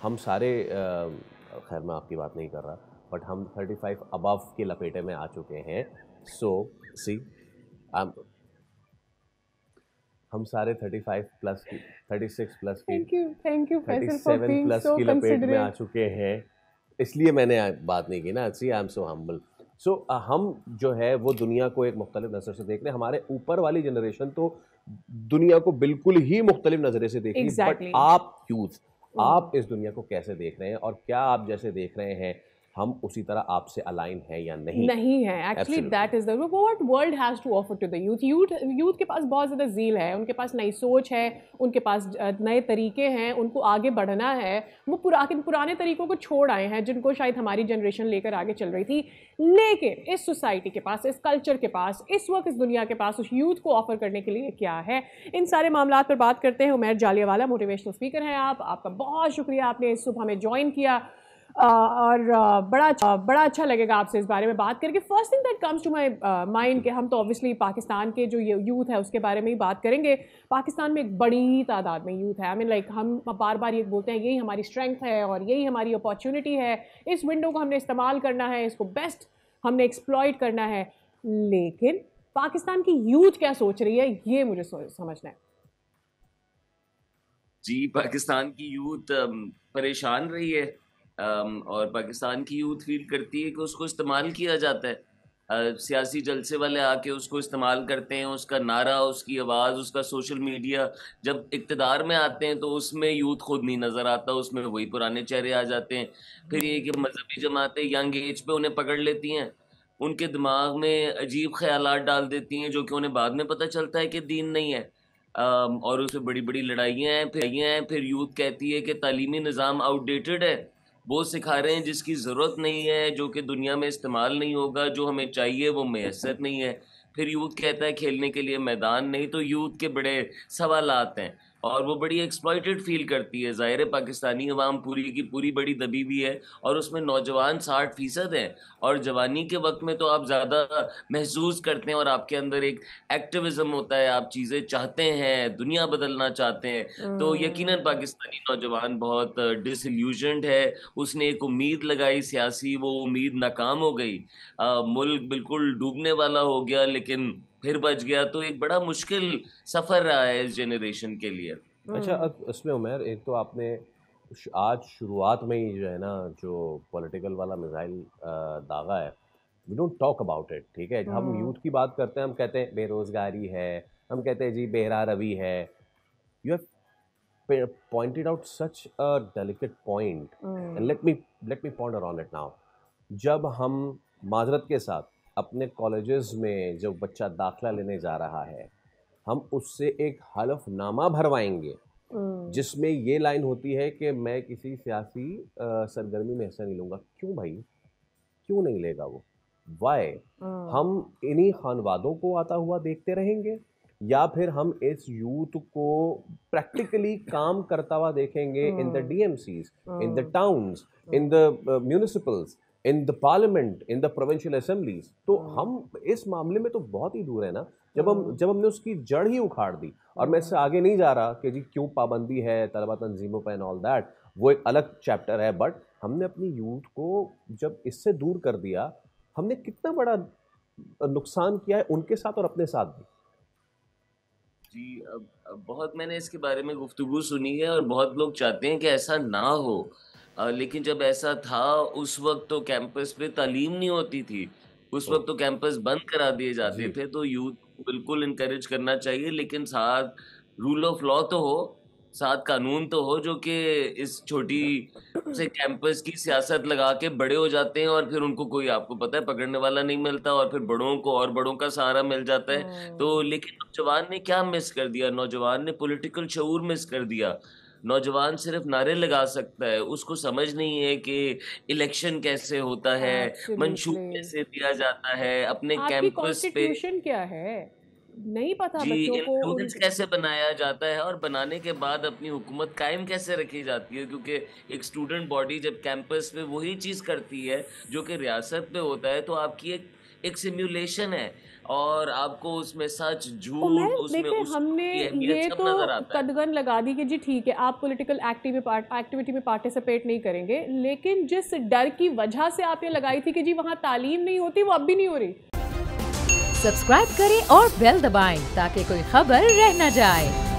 हम सारे खैर मैं आपकी बात नहीं कर रहा, बट हम 35 अबव के लपेटे में आ चुके हैं। सो सी हम सारे 35 प्लस की, 36 प्लस की, thank you Faisal for 37 being plus so की लपेट में आ कंसिडरेट। चुके हैं। इसलिए मैंने बात नहीं की ना। सी आई एम सो हम्बल। सो हम जो है वो दुनिया को एक मुख्तलिफ नज़र से देख रहे हैं। हमारे ऊपर वाली जनरेशन तो दुनिया को बिल्कुल ही मुख्तलिफ नज़रे से देख रही है, बट एग्जैक्टली। आप यूथ, आप इस दुनिया को कैसे देख रहे हैं, और क्या आप जैसे देख रहे हैं हम उसी तरह आपसे अलाइन हैं या नहीं? नहीं है actually, absolutely. That is the what world has to offer to the youth. Youth के पास बहुत ज़्यादा ज़ील है, उनके पास नई सोच है, उनके पास नए तरीके हैं, उनको आगे बढ़ना है। वो पुराने तरीकों को छोड़ आए हैं जिनको शायद हमारी जनरेशन लेकर आगे चल रही थी। लेकिन इस सोसाइटी के पास, इस कल्चर के पास, इस वक्त इस दुनिया के पास उस यूथ को ऑफर करने के लिए क्या है, इन सारे मामला पर बात करते हैं। उमैर जालियावाला, मोटिवेशनल स्पीकर हैं आप, आपका बहुत शुक्रिया, आपने इस सुबह हमें ज्वाइन किया। और बड़ा अच्छा लगेगा आपसे इस बारे में बात करके। First thing that comes to my mind कि हम तो ऑब्वियसली पाकिस्तान के जो यूथ है उसके बारे में ही बात करेंगे। पाकिस्तान में एक बड़ी तादाद में यूथ है। आई मीन लाइक हम बार बार ये बोलते हैं यही हमारी स्ट्रेंथ है और यही हमारी अपॉर्चुनिटी है, इस विंडो को हमने इस्तेमाल करना है, इसको बेस्ट हमने एक्सप्लॉइट करना है। लेकिन पाकिस्तान की यूथ क्या सोच रही है, ये मुझे समझना है। जी, पाकिस्तान की यूथ परेशान रही है, और पाकिस्तान की यूथ फील करती है कि उसको इस्तेमाल किया जाता है। सियासी जलसे वाले आके उसको इस्तेमाल करते हैं, उसका नारा, उसकी आवाज़, उसका सोशल मीडिया। जब इक़्तिदार में आते हैं तो उसमें यूथ खुद नहीं नज़र आता, उसमें वही पुराने चेहरे आ जाते हैं। फिर ये कि मजहबी जमातें यंग एज पे उन्हें पकड़ लेती हैं, उनके दिमाग में अजीब ख्यालात डाल देती हैं जो कि उन्हें बाद में पता चलता है कि दीन नहीं है। और उसमें बड़ी बड़ी लड़ाइयाँ हैं। फिर यूथ कहती है कि तालीमी निज़ाम आउटडेटेड है, वो सिखा रहे हैं जिसकी ज़रूरत नहीं है, जो कि दुनिया में इस्तेमाल नहीं होगा, जो हमें चाहिए वो मैसर नहीं है। फिर यूथ कहता है खेलने के लिए मैदान नहीं। तो यूथ के बड़े सवालात हैं और वो बड़ी एक्सप्लॉइटेड फील करती है। ज़ाहिर है पाकिस्तानी अवाम पूरी की पूरी बड़ी दबी हुई है और उसमें नौजवान 60% हैं, और जवानी के वक्त में तो आप ज़्यादा महसूस करते हैं और आपके अंदर एक एक्टिविज्म होता है, आप चीज़ें चाहते हैं, दुनिया बदलना चाहते हैं। तो यकीनन पाकिस्तानी नौजवान बहुत डिसइल्यूजनड है। उसने एक उम्मीद लगाई सियासी, वो उम्मीद नाकाम हो गई। मुल्क बिल्कुल डूबने वाला हो गया, लेकिन फिर बच गया। तो एक बड़ा मुश्किल सफ़र रहा है इस जनरेशन के लिए। अच्छा, अब इसमें उमर, एक तो आपने आज शुरुआत में ही जो है ना, जो पॉलिटिकल वाला मिसाइल दागा है, we don't talk about it. ठीक है, हम यूथ की बात करते हैं, हम कहते हैं बेरोजगारी है, हम कहते हैं जी बेहरा रवि है। You have pointed out such a delicate point, and let me ponder on it now. जब हम माजरत के साथ अपने कॉलेजेस में जो बच्चा दाखिला लेने जा रहा है, हम उससे एक हलफनामा भरवाएंगे जिसमें ये लाइन होती है कि मैं किसी सियासी सरगर्मी में हिस्सा नहीं लूंगा। क्यों भाई, क्यों नहीं लेगा वो? वाई? हम इन्हीं खानवादों को आता हुआ देखते रहेंगे, या फिर हम इस यूथ को प्रैक्टिकली काम करता हुआ देखेंगे in the DMCs, in the towns, in the municipals, in the parliament, in the provincial assemblies? तो हम इस मामले में तो बहुत ही दूर है ना। जब हमने उसकी जड़ ही उखाड़ दी। और मैं इससे आगे नहीं जा रहा कि जी क्यों पाबंदी है तलबा तंजीमों पर एंड ऑल दैट, वो एक अलग चैप्टर है। बट हमने अपनी यूथ को जब इससे दूर कर दिया, हमने कितना बड़ा नुकसान किया है उनके साथ और अपने साथ भी। जी, अब बहुत मैंने इसके बारे में गुफ्तगू सुनी है और बहुत लोग चाहते हैं कि ऐसा ना हो। लेकिन जब ऐसा था उस वक्त तो कैंपस पे तालीम नहीं होती थी, उस ओ, वक्त तो कैंपस बंद करा दिए जाते जी। थे। तो यूथ को बिल्कुल इनकरेज करना चाहिए, लेकिन साथ रूल ऑफ लॉ तो हो, साथ कानून तो हो, जो कि इस छोटी से कैंपस की सियासत लगा के बड़े हो जाते हैं और फिर उनको कोई, आपको पता है, पकड़ने वाला नहीं मिलता और फिर बड़ों को और बड़ों का सहारा मिल जाता है। तो लेकिन नौजवान ने क्या मिस कर दिया? नौजवान ने पॉलिटिकल शऊर मिस कर दिया। नौजवान सिर्फ नारे लगा सकता है, उसको समझ नहीं है कि इलेक्शन कैसे होता है, मंशूर एब्सोल्युटली। कैसे दिया जाता है अपने आपकी कैंपस पे। कॉन्स्टिट्यूशन क्या है, नहीं पता जी, बच्चों को इन्फ्लुएंस उनके। कैसे बनाया जाता है और बनाने के बाद अपनी हुकूमत कायम कैसे रखी जाती है? क्योंकि एक स्टूडेंट बॉडी जब कैंपस पे वही चीज़ करती है जो कि रियासत पे होता है, तो आपकी एक एक सिमुलेशन है और आपको उसमें सच झूठ उमर उसमें देखें, उसकी हमने अहमियत ये सब तो नजर आता है। कदगन लगा दी कि जी ठीक है आप पॉलिटिकल एक्टिविटी में पार्टिसिपेट नहीं करेंगे, लेकिन जिस डर की वजह से आपने लगाई थी कि जी वहाँ तालीम नहीं होती, वो अब भी नहीं हो रही। सब्सक्राइब करें और बेल दबाएं ताकि कोई खबर रह न जाए।